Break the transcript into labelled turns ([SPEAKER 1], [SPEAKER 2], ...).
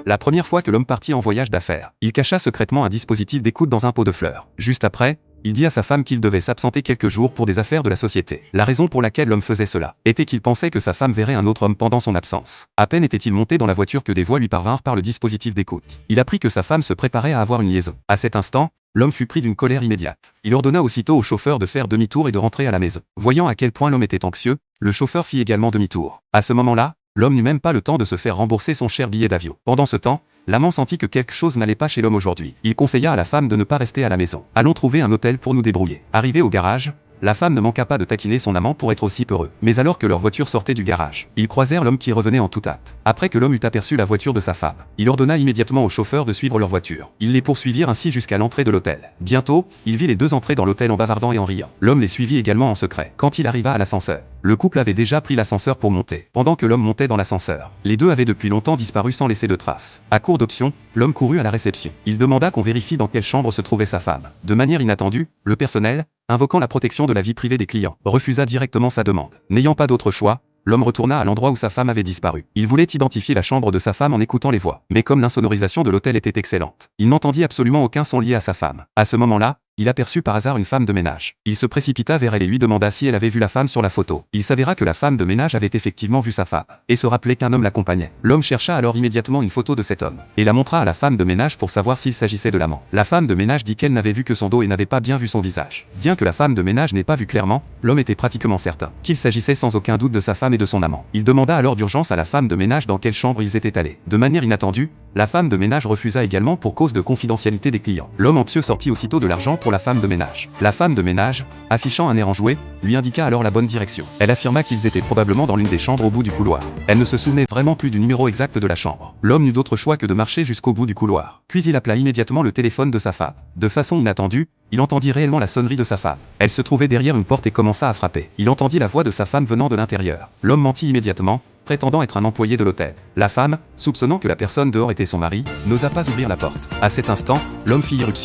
[SPEAKER 1] La première fois que l'homme partit en voyage d'affaires, il cacha secrètement un dispositif d'écoute dans un pot de fleurs. Juste après, il dit à sa femme qu'il devait s'absenter quelques jours pour des affaires de la société. La raison pour laquelle l'homme faisait cela était qu'il pensait que sa femme verrait un autre homme pendant son absence. À peine était-il monté dans la voiture que des voix lui parvinrent par le dispositif d'écoute. Il apprit que sa femme se préparait à avoir une liaison. À cet instant, l'homme fut pris d'une colère immédiate. Il ordonna aussitôt au chauffeur de faire demi-tour et de rentrer à la maison. Voyant à quel point l'homme était anxieux, le chauffeur fit également demi-tour. À ce moment-là, l'homme n'eut même pas le temps de se faire rembourser son cher billet d'avion. Pendant ce temps, l'amant sentit que quelque chose n'allait pas chez l'homme aujourd'hui. Il conseilla à la femme de ne pas rester à la maison. Allons trouver un hôtel pour nous débrouiller. Arrivé au garage, la femme ne manqua pas de taquiner son amant pour être aussi peureux. Mais alors que leur voiture sortait du garage, ils croisèrent l'homme qui revenait en toute hâte. Après que l'homme eut aperçu la voiture de sa femme, il ordonna immédiatement au chauffeur de suivre leur voiture. Ils les poursuivirent ainsi jusqu'à l'entrée de l'hôtel. Bientôt, il vit les deux entrer dans l'hôtel en bavardant et en riant. L'homme les suivit également en secret. Quand il arriva à l'ascenseur, le couple avait déjà pris l'ascenseur pour monter. Pendant que l'homme montait dans l'ascenseur, les deux avaient depuis longtemps disparu sans laisser de traces. À court d'options, l'homme courut à la réception. Il demanda qu'on vérifie dans quelle chambre se trouvait sa femme. De manière inattendue, le personnel, invoquant la protection de la vie privée des clients, refusa directement sa demande. N'ayant pas d'autre choix, l'homme retourna à l'endroit où sa femme avait disparu. Il voulait identifier la chambre de sa femme en écoutant les voix. Mais comme l'insonorisation de l'hôtel était excellente, il n'entendit absolument aucun son lié à sa femme. À ce moment-là, il aperçut par hasard une femme de ménage. Il se précipita vers elle et lui demanda si elle avait vu la femme sur la photo. Il s'avéra que la femme de ménage avait effectivement vu sa femme, et se rappelait qu'un homme l'accompagnait. L'homme chercha alors immédiatement une photo de cet homme, et la montra à la femme de ménage pour savoir s'il s'agissait de l'amant. La femme de ménage dit qu'elle n'avait vu que son dos et n'avait pas bien vu son visage. Bien que la femme de ménage n'ait pas vu clairement, l'homme était pratiquement certain qu'il s'agissait sans aucun doute de sa femme et de son amant. Il demanda alors d'urgence à la femme de ménage dans quelle chambre ils étaient allés. De manière inattendue, la femme de ménage refusa également pour cause de confidentialité des clients. L'homme anxieux sortit aussitôt de l'argent pour la femme de ménage. La femme de ménage, affichant un air enjoué, lui indiqua alors la bonne direction. Elle affirma qu'ils étaient probablement dans l'une des chambres au bout du couloir. Elle ne se souvenait vraiment plus du numéro exact de la chambre. L'homme n'eut d'autre choix que de marcher jusqu'au bout du couloir. Puis il appela immédiatement le téléphone de sa femme. De façon inattendue, il entendit réellement la sonnerie de sa femme. Elle se trouvait derrière une porte et commença à frapper. Il entendit la voix de sa femme venant de l'intérieur. L'homme mentit immédiatement, prétendant être un employé de l'hôtel. La femme, soupçonnant que la personne dehors était son mari, n'osa pas ouvrir la porte. À cet instant, l'homme fit irruption.